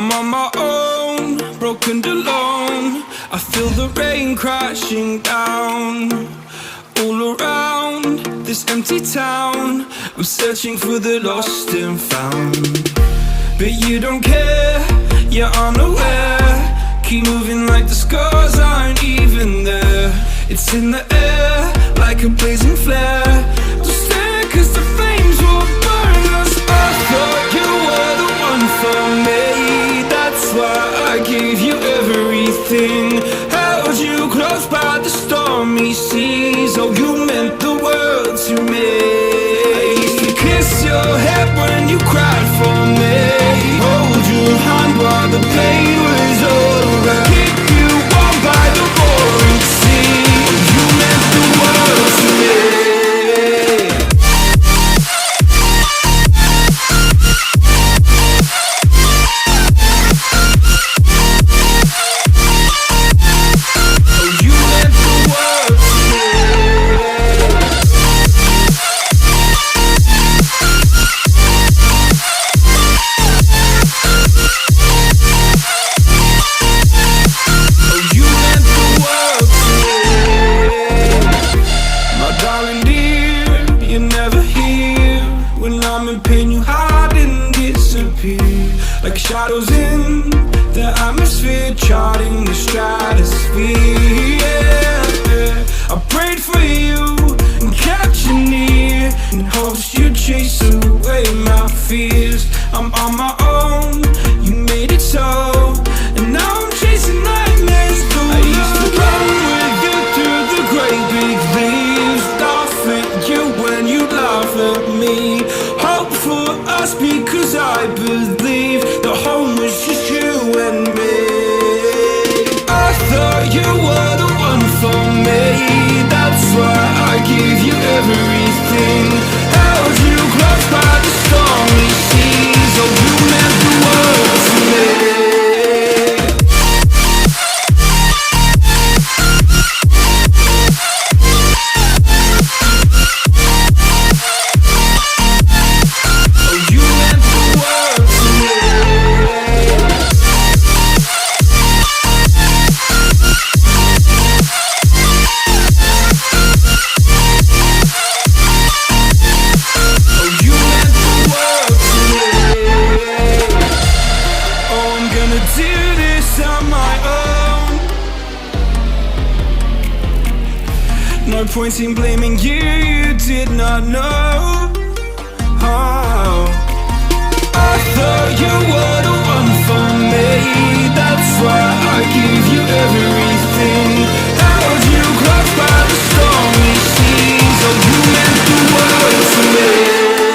I'm on my own, broken and alone. I feel the rain crashing down all around this empty town. I'm searching for the lost and found, but you don't care, you're unaware. Keep moving like the scars aren't even there. It's in the air like a blazing flare. Don't stare cause the flames will burn us. I thought you were the one for me. That's why I gave you everything. Held you close by the stormy seas. Oh, you meant the world to me. I used to kiss your head when you cried for me. Hold your hand while the pain was over. Keep you warm by the roaring sea. You meant the world to me. Like shadows in the atmosphere, charting the stratosphere. Yeah. I prayed for you and kept you near, in hopes you'd chase away my fears. I'm on my own, you made it so, and now I'm chasing nightmares through. I used to run with you through the great big leaves, laugh at you when you laugh at me. Hope for us because I believe the home was just you and me. I thought you were the one for me. That's why I gave you everything. Held you close by the stormy seas. Oh, you meant the world to me. No point in blaming you, you did not know. Oh, I thought you were the one for me. That's why I gave you everything.